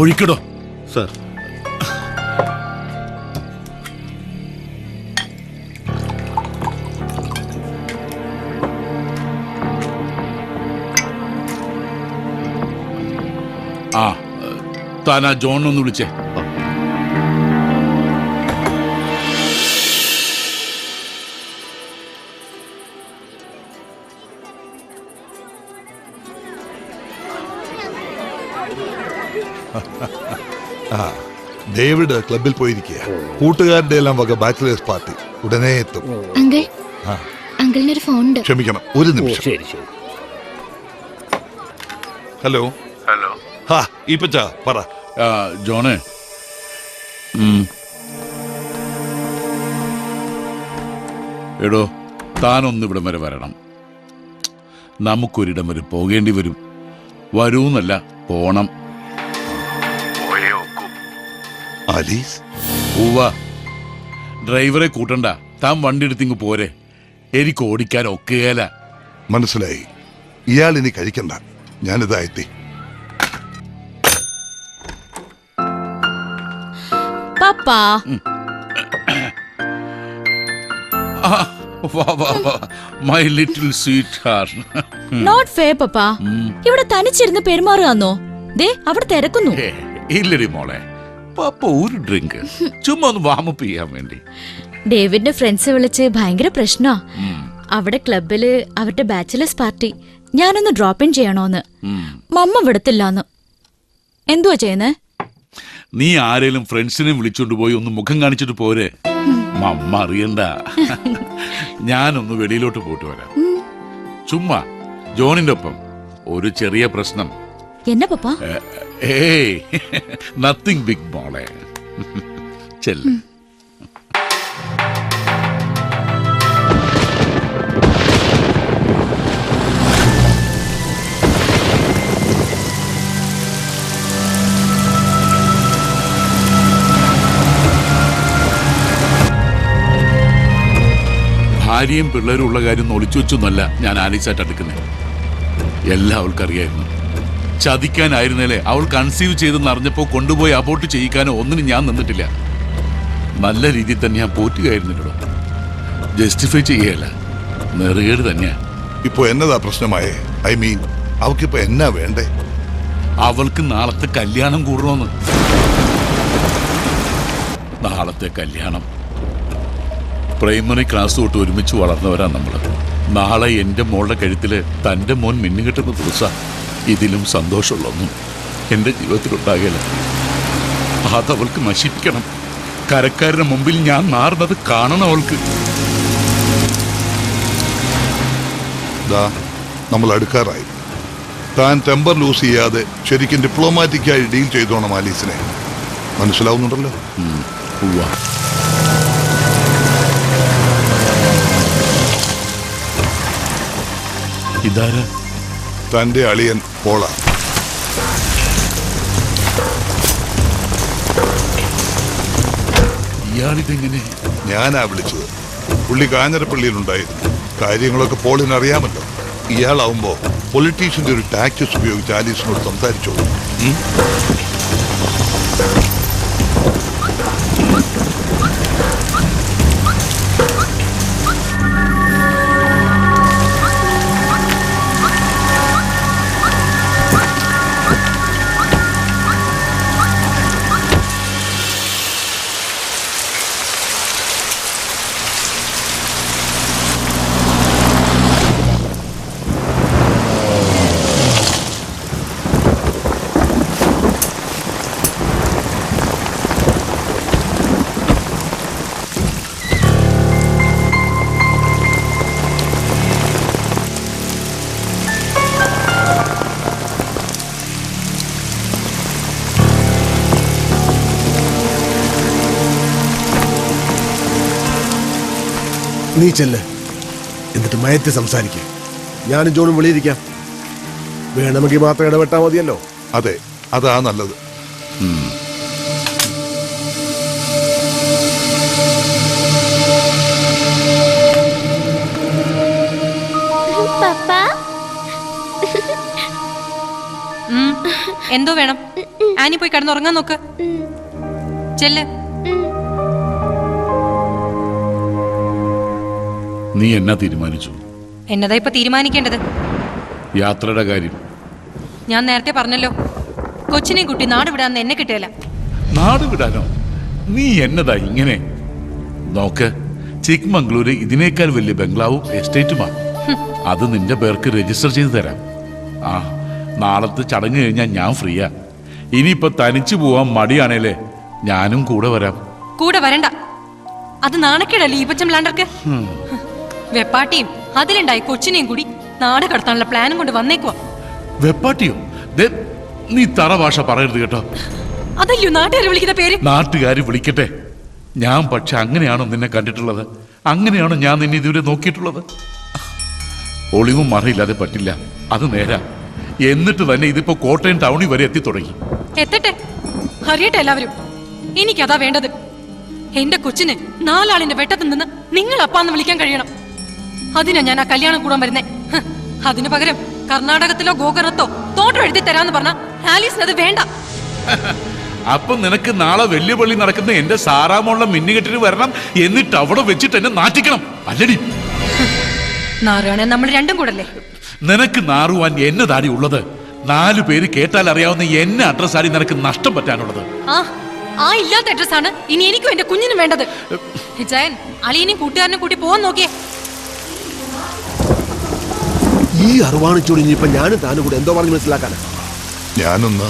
ഒഴിക്കടോ sir. ആ Thana John ഒന്ന് വിളിച്ചേ. ഡേവിഡ് ക്ലബിൽ പോയിരിക്കുക. കൂട്ടുകാരുടെ എല്ലാം വക ബാച്ചിലേഴ്സ് പാർട്ടി ഉടനെ എത്തും. അങ്കിളിനൊരു ഫോൺ ഉണ്ട്. ക്ഷമിക്കണം, ഒരു നിമിഷം. ശരി ശരി. Hello hello. ഹാ ഈപ്പച്ച പറ. ജോണേ, എടോ താനൊന്ന് ഇവിടം വരെ വരണം. നമുക്കൊരിടം വരെ പോകേണ്ടി വരും. വരൂന്നല്ല, പോണം. ആലീസ്, ഉവ്വ. ഡ്രൈവറെ കൂട്ടണ്ട, താൻ വണ്ടി എടുത്തിങ്ങ് പോരെ. എനിക്ക് ഓടിക്കാൻ ഒക്കെയല്ല. മനസ്സിലായി. ഇയാൾ ഇനി കഴിക്കണ്ട, ഞാനിതാ എത്തി. Papa, my little sweetheart. Not fair papa. ഇവിടെ തനിച്ചിരുന്ന് പെരുമാറുകയാന്നോ? ദേ അവിടെ തിരക്കുന്നു. ഇല്ലടി മോളെ, പപ്പ ഒരു ഡ്രിങ്ക് ചുമ്മാ ഒന്ന് വാമപ്പ് ചെയ്യാൻ വേണ്ടി. ഡേവിഡിന്റെ ഫ്രണ്ട്സ് വിളിച്ച് ഭയങ്കര പ്രശ്നമാ. അവിടെ ക്ലബില് അവരുടെ ബാച്ചിലേഴ്സ് പാർട്ടി. ഞാനൊന്ന് ഡ്രോപ്പ് ഇൻ ചെയ്യണോന്ന്. മമ്മ വിടത്തില്ലാന്ന്. എന്തുവാ ചെയ്യുന്നേ? നീ ആരേലും ഫ്രണ്ട്സിനെ വിളിച്ചോണ്ട് പോയി ഒന്ന് മുഖം കാണിച്ചിട്ട് പോരെ. മമ്മ അറിയണ്ട. ഞാനൊന്ന് വെളിയിലോട്ട് പോയിട്ട് വരാം. ചുമ്മാ ജോണിന്റെ ഒപ്പം. ഒരു ചെറിയ പ്രശ്നം. എന്നാ പപ്പാ? ഏയ് നത്തിങ് ബിഗ് മോളെ. ചെല്ല്. ഭാര്യയും പിള്ളേരും ഉള്ള കാര്യം ഒളിച്ചു വെച്ചൊന്നല്ല ഞാൻ ആലീസായിട്ട് അടുക്കുന്നത്. എല്ലാം അവൾക്കറിയായിരുന്നു. ചതിക്കാനായിരുന്നേലേ അവൾ കൺസീവ് ചെയ്തെന്ന് അറിഞ്ഞപ്പോ കൊണ്ടുപോയി അബോർട്ട് ചെയ്യിക്കാനോ ഒന്നിനും ഞാൻ നിന്നിട്ടില്ല. നല്ല രീതിയിൽ തന്നെ ഞാൻ പോറ്റുകയായിരുന്നല്ലോ. ജസ്റ്റിഫൈ ചെയ്യല്ല, നെറുകേട് തന്നെയാ. ഇപ്പൊ എന്നതാ പ്രശ്നമായേ? ഐ മീൻ, അവക്കിപ്പോ എന്നാ വേണ്ടേ? അവൾക്ക് നാളത്തെ കല്യാണം കൂടണമെന്ന്. നാളത്തെ കല്യാണം. പ്രൈമറി ക്ലാസ് തൊട്ട് ഒരുമിച്ച് വളർന്നവരാ നമ്മള്. നാളെ എന്റെ മോളുടെ കഴുത്തില് തന്റെ മോൻ മിന്നുകിട്ടുന്ന ദിവസം. ഇതിലും സന്തോഷമുള്ളൊന്നും എന്റെ ജീവിതത്തിലുണ്ടാകില്ല. അതവൾക്ക് നശിപ്പിക്കണം. കരക്കാരുടെ മുമ്പിൽ ഞാൻ മാറുന്നത് കാണണം അവൾക്ക്. നമ്മൾ അടുക്കാറായി. താൻ ടെമ്പർ ലൂസ് ചെയ്യാതെ ശരിക്കും ഡിപ്ലോമാറ്റിക്കായി ഡീൽ ചെയ്തോണം ആലീസിനെ. മനസ്സിലാവുന്നുണ്ടല്ലോ? ഇതാരാ? തന്റെ അളിയൻ പോള. ഇയാളിതെങ്ങനെ? ഞാനാ വിളിച്ചത്. പുള്ളി കാഞ്ഞിരപ്പള്ളിയിലുണ്ടായിരുന്നു. കാര്യങ്ങളൊക്കെ പോളിന് അറിയാമല്ലോ. ഇയാളാവുമ്പോ പൊളിറ്റീഷ്യന്റെ ഒരു ടാക്ടിക്സ് ഉപയോഗിച്ച് ആലീസിനോട് സംസാരിച്ചോളൂ. നീ ചെല്ല്, എന്നിട്ട് മയത്തി സംസാരിക്കുക. ഞാനും ജോണും വെളിയിരിക്കാം. വേണമെങ്കിൽ മാത്രം ഇടപെട്ടാൽ മതിയല്ലോ. അതെ, അതാ നല്ലത്. എന്തോ വേണം? ആനി പോയി കിടന്നുറങ്ങാൻ നോക്ക്. ചെല്ല്. നീ എന്നാ തീരുമാനിച്ചു? എന്നതാ ഇപ്പൊ തീരുമാനിക്കേണ്ടത്? യാത്രയുടെ കാര്യം. ഞാൻ നേരത്തെ പറഞ്ഞല്ലോ, കൊച്ചിനെയും കുട്ടി നാട് വിടാന്ന് എന്നെ കിട്ടിയല്ല. നാട് വിടാനോ? നീ എന്നതാ ഇങ്ങനെ? നോക്ക്, ചിക്മംഗ്ലൂര് ഇതിനേക്കാൾ വലിയ ബംഗ്ലാവും എസ്റ്റേറ്റുമാണ്. അത് നിന്റെ പേർക്ക് രജിസ്റ്റർ ചെയ്ത് തരാം. ആ, നാളത്തെ ചടങ്ങ് കഴിഞ്ഞാൽ ഞാൻ ഫ്രീയാ. ഇനിയിപ്പൊ തനിച്ചു പോവാൻ മടിയാണേലേ ഞാനും കൂടെ വരാം. കൂടെ വരണ്ട, അത് നാണക്കേടല്ലേ ഈ പച്ചം ലാണ്ടർക്ക്. വെപ്പാട്ടിയും അതിലുണ്ടായി കൊച്ചിനെയും കൂടി നാട് കടത്താനുള്ള പ്ലാനും കൊണ്ട് വന്നേക്കുവാ. വെപ്പാട്ടിയോ? ദേ, നീ തറ ഭാഷ പറയരുത് കേട്ടോ. അതല്ലോ നാട്ടുകാർ വിളിക്കുന്ന പേര്. നാട്ടുകാർ വിളിക്കട്ടെ. ഞാൻ പക്ഷെ അങ്ങനെയാണോ നിന്നെ കണ്ടിട്ടുള്ളത്? അങ്ങനെയാണോ ഞാൻ നിന്നെ ഇതുവരെ നോക്കിയിട്ടുള്ളത്? ഒളിവും മറയില്ലാതെ പറ്റില്ല, അത് നേരാ. എന്നിട്ട് തന്നെ ഇതിപ്പോ കോട്ടയം ടൗണിൽ വരെ എത്തി തുടങ്ങി. എത്തട്ടെ, അറിയട്ടെ എല്ലാവരും. എനിക്കതാ വേണ്ടത്. എന്റെ കൊച്ചിന് 4 ആളിന്റെ വെട്ടത്തിൽ നിന്ന് നിങ്ങൾ അപ്പാന്ന് വിളിക്കാൻ കഴിയണം. അതിനാ ഞാൻ ആ കല്യാണം കൂടാൻ വരുന്നേ. അതിനു പകരം കർണാടകത്തിലോ ഗോകർണത്തോ തോട്ടം എഴുതി തരാന്ന് പറഞ്ഞ ആലീസിന് അത് വേണ്ട. അപ്പൊ നിനക്ക് നാളെ വലിയ പള്ളി നടക്കുന്ന എന്റെ സാറാമോളുടെ മിന്നുകെട്ടിന് വരണം, എന്നിട്ട് അവിടെ വെച്ചിട്ട് എന്നെ നാറ്റിക്കണം, അല്ലടി? നാറുകയാണെ നമ്മൾ രണ്ടും കൂടല്ലേ? നിനക്ക് നാറുവാൻ എന്നതാടി ഉള്ളത്? 4 പേര് കേട്ടാൽ അറിയാവുന്ന എന്നെ അഡ്രസ്സാടി നിനക്ക് നഷ്ടം പറ്റാനുള്ളത്. ആ ഇല്ലാത്ത അഡ്രസ്സാണ് ഇനി എനിക്കും എന്റെ കുഞ്ഞിനും വേണ്ടത്. ജയൻ, അളിയനെയും കൂട്ടുകാരനെ കൂട്ടി പോവാൻ നോക്കിയേ. ഈ അറിവാണിച്ചോടി ഇനിയിപ്പൊ ഞാനും താനും കൂടെ എന്തോ പറഞ്ഞ് മനസ്സിലാക്കാനാ? ഞാനൊന്ന്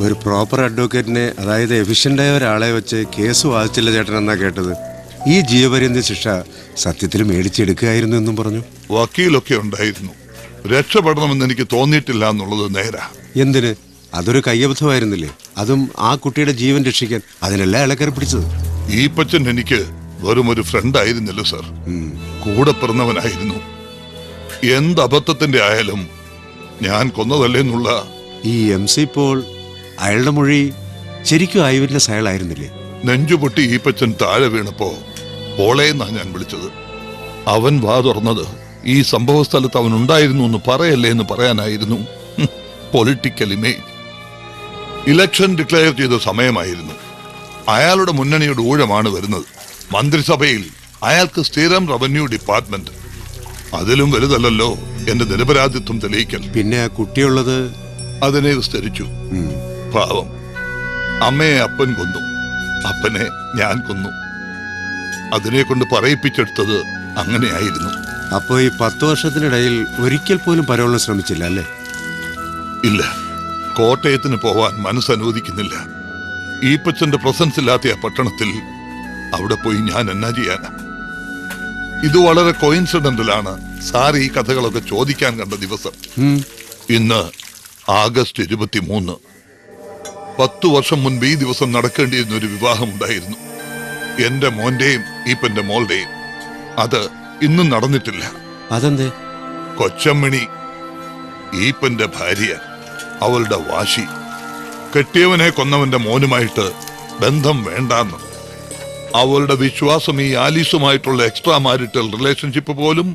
ഒരു പ്രോപ്പർ അഡ്വക്കേറ്റിനെ, അതായത് എഫിഷ്യൻ്റായ ഒരാളെ വെച്ച് കേസ് വാദിച്ചില്ല ചേട്ടൻ എന്നാ കേട്ടത്. ഈ ജീവപര്യന്ത ശിക്ഷ സത്യത്തിൽ മേടിച്ചെടുക്കുകയായിരുന്നു എന്നും പറഞ്ഞു. വക്കീലൊക്കെ ഉണ്ടായിരുന്നു. രക്ഷപ്പെടണമെന്ന് എനിക്ക് തോന്നിയിട്ടില്ല എന്നുള്ളത് നേരാ. എന്തിന്? അതൊരു കയ്യബദ്ധമായിരുന്നില്ലേ? അതും ആ കുട്ടിയുടെ ജീവൻ രക്ഷിക്കാൻ. അതിനല്ല അയാളെ കയറി പിടിച്ചത്. ഈ പച്ചൻ എനിക്ക് വെറും ഒരു ഫ്രണ്ട് ആയിരുന്നില്ല സർ, കൂടെ പിറന്നവനായിരുന്നു. എന്ത് അബദ്ധത്തിന്റെ ആയാലും ഞാൻ കൊന്നതല്ലേന്നുള്ള ഈ MC പോൾ, അയാളുടെ മൊഴി ശരിക്കും ഐവിറ്റ്നസ് അയാളായിരുന്നില്ലേ? നെഞ്ചുപൊട്ടി ഈ പച്ചൻ താഴെ വീണപ്പോ പോളേന്നാ ഞാൻ വിളിച്ചത്. അവൻ വാ തുറന്നത് ഈ സംഭവ സ്ഥലത്ത് അവൻ ഉണ്ടായിരുന്നു എന്ന് പറയല്ലേ എന്ന് പറയാനായിരുന്നു. Political image. ഇലക്ഷൻ ഡിക്ലെയർ ചെയ്ത സമയമായിരുന്നു. അയാളുടെ മുന്നണിയുടെ ഊഴമാണ് വരുന്നത്. മന്ത്രിസഭയിൽ അയാൾക്ക് സ്ഥിരം റവന്യൂ ഡിപ്പാർട്ട്മെന്റ്. അതിലും വലുതല്ലോ എന്റെ നിരപരാധിത്വം തെളിയിക്കൽ. പിന്നെ ആ കുട്ടിയുള്ളത് അതിനെ വിസ്തരിച്ചു. പാവം, അമ്മയെ അപ്പൻ കൊന്നു, അപ്പനെ ഞാൻ കൊന്നു. അതിനെ കൊണ്ട് പറയിപ്പിച്ചെടുത്തത് അങ്ങനെയായിരുന്നു. അപ്പോ ഈ 10 വർഷത്തിനിടയിൽ ഒരിക്കൽ പോലും പരോളിന് ശ്രമിച്ചില്ല അല്ലേ? ഇല്ല, കോട്ടയത്തിന് പോവാൻ മനസ്സനുവദിക്കുന്നില്ല. ഈപ്പച്ചന്റെ പ്രസൻസ് ഇല്ലാത്ത ആ പട്ടണത്തിൽ അവിടെ പോയി ഞാൻ എന്നാ ചെയ്യാനാ? ഇത് വളരെ കോയിൻസിഡന്റലാണ് സാർ ഈ കഥകളൊക്കെ ചോദിക്കാൻ കണ്ട ദിവസം. ഇന്ന് ആഗസ്റ്റ് 23. 10 വർഷം മുൻപ് ഈ ദിവസം നടക്കേണ്ടിയിരുന്ന ഒരു വിവാഹം ഉണ്ടായിരുന്നു. എന്റെ മോന്റെയും ഈപ്പന്റെ മോളുടെയും. അത് ഇന്നും നടന്നിട്ടില്ല. അതെന്തേ? കൊച്ചമ്മണി, ഈപ്പന്റെ ഭാര്യ, അവളുടെ വാശി, കെട്ടിയവനെ കൊന്നവന്റെ മോനുമായിട്ട് ബന്ധം വേണ്ടാന്ന്. അവളുടെ വിശ്വാസം ഈ ആലീസുമായിട്ടുള്ള എക്സ്ട്രാ മാരിറ്റൽ റിലേഷൻഷിപ്പ് പോലും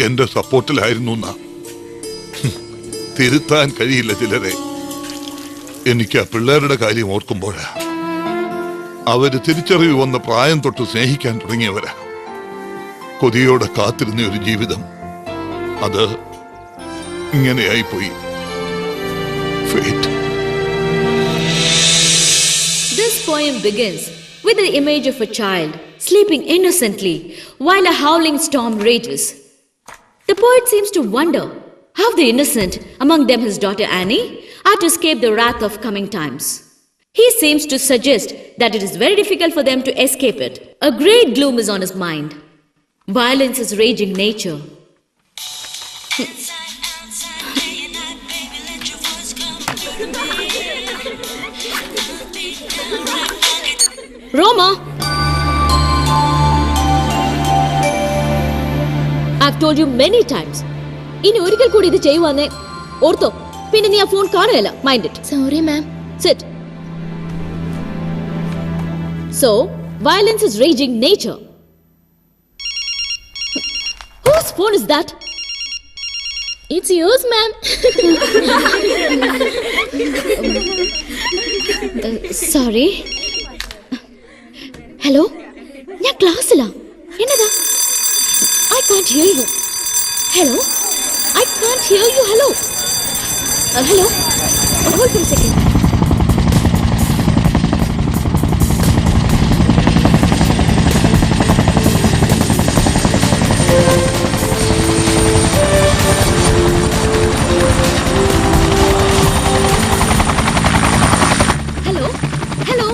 എന്റെ സപ്പോർട്ടിലായിരുന്നു. തിരുത്താൻ കഴിയില്ല ചിലരെ. എനിക്ക് ആ പിള്ളേരുടെ കാര്യം ഓർക്കുമ്പോഴാ. അവര് തിരിച്ചറിവ് വന്ന പ്രായം തൊട്ട് സ്നേഹിക്കാൻ തുടങ്ങിയവരാ. കൊതിയോടെ കാത്തിരുന്ന ഒരു ജീവിതം അത് ഇങ്ങനെയായിപ്പോയി. Fate. This poem begins with the image of a child sleeping innocently while a howling storm rages. The poet seems to wonder how the innocent, among them his daughter Annie, are to escape the wrath of coming times. He seems to suggest that it is very difficult for them to escape it. A great gloom is on his mind. Violence is raging nature. Roma! have told you many times. ഇനി ഒരിക്കൽ കൂടി ഇത് ചെയ്യുവാന്നേ ortho. പിന്നെ നീ ആ phone കാണുകയല്ല. Mind it. Sorry ma'am. Sit. So, violence is raging nature. Whose phone is that? It's yours, ma'am. Sorry. Hello? ഞാൻ ക്ലാസ്സിലാ. എന്നതാ? I can't hear you. Hello? I can't hear you. Hello? Hello? Hold for a second. Hello? Hello?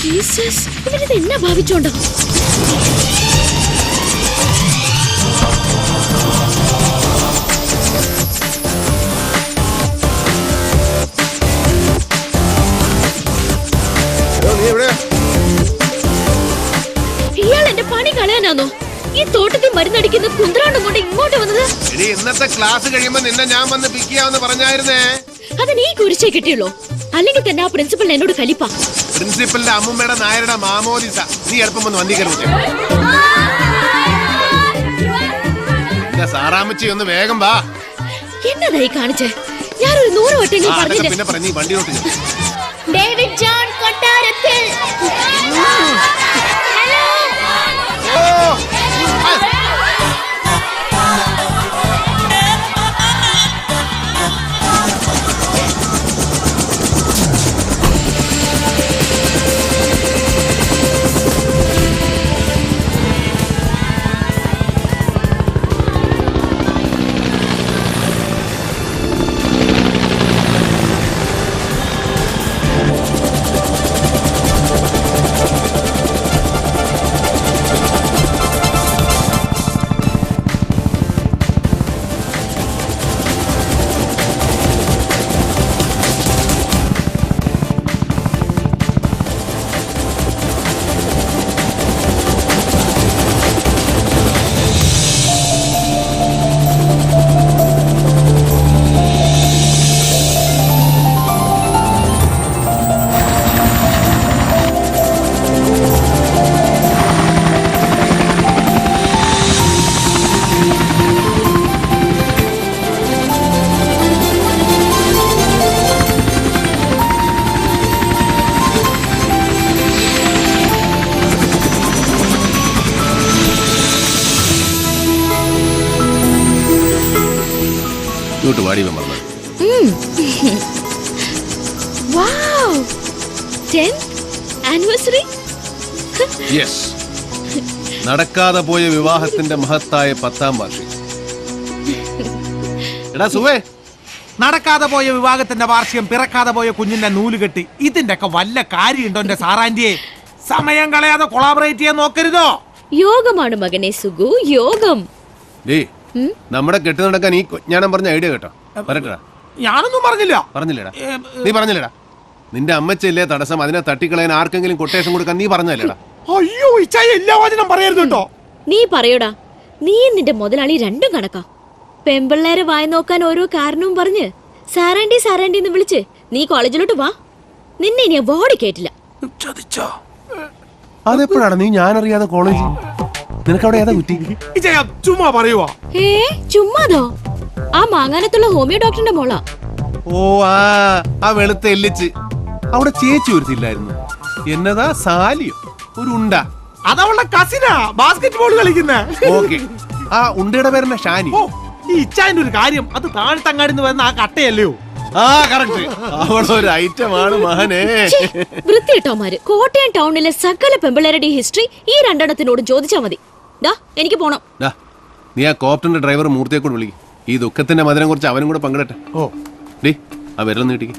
Jesus, ഇവരിത് എന്നാ ഭാവിച്ചോണ്ടോ? ഇയാൾ എന്റെ പണി കളയാനാണോ ഈ തോട്ടത്തിൽ മരുന്നടിക്കുന്ന കുന്ത്രാണ്ടും കൊണ്ട് ഇങ്ങോട്ട് വന്നത്? ഇന്നത്തെ ക്ലാസ് കഴിയുമ്പോ നിന്നെ ഞാൻ വന്ന് പിക്ക് ചെയ്യാമെന്ന് പറഞ്ഞായിരുന്നേ. അത് നീ കുരിശേ കിട്ടിയുള്ളൂ. അല്ലെങ്കിൽ തന്നെ ആ പ്രിൻസിപ്പൽ എന്നോട് കലിപ്പാ. പ്രിൻസിപ്പലിന്റെ അമ്മുമ്മയുടെ നായരുടെ മാമോദിസ. നീ എളുപ്പം വന്ന് വന്ദിക്കരുത്. സാറാമ്മച്ചി ഒന്ന് വേഗം വാ. എന്നതായി കാണിച്ചേ? ഞാനൊരു 100 വട്ടം പറഞ്ഞില്ലേ. പിന്നെ പറഞ്ഞ നീ വണ്ടിയിലോട്ട് ഡേവിഡ് ജോൺ കൊട്ടാരത്തിൽ. Wow! 10th anniversary? Yes. നടക്കാതെ പോയ വിവാഹത്തിന്റെ മഹത്തായ 10ാം വാർഷികം. എടാ സുവേ, നടക്കാതെ പോയ വിവാഹത്തിന്റെ വാർഷികം, പിറക്കാതെ പോയ കുഞ്ഞിന്റെ നൂലുകെട്ടി, ഇതിന്റെ ഒക്കെ വല്ല കാര്യമുണ്ടോ എന്റെ സാറാന്റിയെ? സമയം കളയാതെ കൊളാബറേറ്റ് ചെയ്യാൻ നോക്കരുതോ? യോഗമാണ് മകനെ സുഗു, യോഗം. നമ്മുടെ കെട്ടി നടക്കാൻ ഈ ഞാൻ പറഞ്ഞ ഐഡിയ കേട്ടോ. പറയട്ടാ. ഞാനൊന്നും പറഞ്ഞില്ല. പറഞ്ഞില്ലടാ. നീ പറഞ്ഞില്ലടാ. നിന്റെ അമ്മച്ചല്ലേ തടസ്സം, അതിനെ തട്ടിക്കളയാൻ ആർക്കെങ്കിലും കൊട്ടേഷൻ കൊടുക്കാൻ നീ പറഞ്ഞല്ലേടാ. അയ്യോ, എല്ലാ വചനം പറയരുത് കേട്ടോ. നീ പറയൂടാ. നീ നിന്റെ മുതലാളി രണ്ടും കണക്കാ. പെമ്പിള്ളേരെ വായി നോക്കാൻ ഓരോ കാരണവും പറഞ്ഞ് സാറാൻഡി സാറാൻഡി എന്ന് വിളിച്ച് നീ കോളേജിലോട്ട് വാ. നിന്നെ ഇനി ബോഡി കേട്ടില്ല. അതെപ്പോഴാണ് നീ ഞാനറിയാതെ കോളേജ്? നിനക്കവിടെ ഏതാ കുറ്റി? ചുമ്മാ പറയുവാ. ചുമ്മാതോ? ആ മാങ്ങാനത്തുള്ള ഹോമിയോ ഡോക്ടറിന്റെ മോളാ. ഓ, ആ വെളുത്ത എല്ലിച്ച്. അവിടെ ചേച്ചി ഒരുത്തില്ലായിരുന്നു. എന്നതാ സാലിയോ ഒരു ഉണ്ട? അതവളുടെ കസിനാ, ബാസ്കറ്റ് ബോൾ കളിക്കുന്ന. ഓക്കെ, ആ ഉണ്ടയുടെ പേരെന്ന ഷാനി. ഈ ഇച്ചാന്റെ ഒരു കാര്യം, അത് താഴ്ത്തങ്ങാടിന്ന് വരുന്ന ആ കട്ടയല്ലയോ? ആ കറക്റ്റ്, അവളൊരു ഐറ്റമാണ് മഹനെ. വൃത്തിയിട്ടോമാര് കോട്ടയം ടൗണിലെ സകല പെമ്പിള്ളേരുടെ ഹിസ്റ്ററി ഈ രണ്ടെണ്ണത്തിനോട് ചോദിച്ചാ മതി. എനിക്ക് പോണം. നീ ആ കോപ്റ്ററിന്റെ ഡ്രൈവർ മൂർത്തിയെ കൊണ്ട് വിളിക്കും. ഈ ദുഃഖത്തിന്റെ മധുരം കുറിച്ച് അവനും കൂടെ പങ്കിടട്ടെ. ഓ ഡേ, ആ വിരൽ നീട്ടിക്ക്.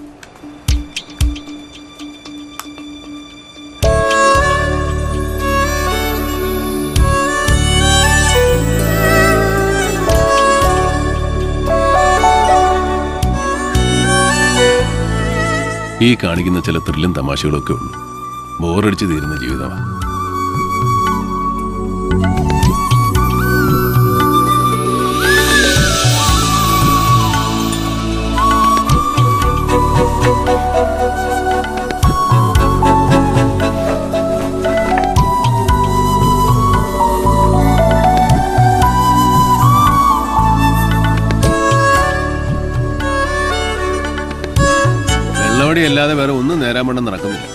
ഈ കാണിക്കുന്ന ചില ത്രില്ലും തമാശകളൊക്കെ ഉള്ളൂ. ബോറടിച്ച് തീരുന്ന ജീവിതമാണ്. അല്ലാതെ വേറെ ഒന്നും നേരാൻ വേണ്ട നടക്കുന്നില്ല.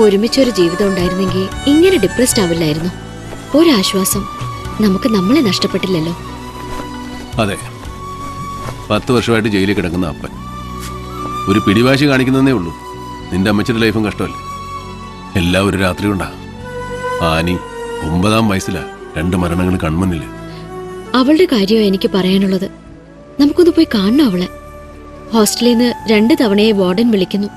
ഒരുമിച്ചൊരു ജീവിതം ഉണ്ടായിരുന്നെങ്കിൽ ഇങ്ങനെ ഡിപ്രസ്ഡ് ആവില്ലായിരുന്നു. ഒരാശ്വാസം, നമുക്ക് നമ്മളെ നഷ്ടപ്പെട്ടില്ലല്ലോ. അതെ, 10 വർഷമായിട്ട് ജയിലിൽ കിടക്കുന്ന അപ്പൻ ഒരു പിടിവാശി കാണിക്കുന്നതേ ഉള്ളൂ. നിന്റെ അമ്മച്ചിയുടെ ലൈഫും കഷ്ടമല്ലേ? എല്ലാം ഒരു രാത്രി കൊണ്ടാ. ആനി 9-ാം വയസ്സിലാ 2 മരണങ്ങൾ കൺമുന്നില്. അവളുടെ കാര്യമാണ് എനിക്ക് പറയാനുള്ളത്. നമുക്കൊന്ന് പോയി കാണണം അവളെ. ഹോസ്റ്റലിൽ നിന്ന് 2 തവണയായി വാർഡൻ വിളിക്കുന്നു.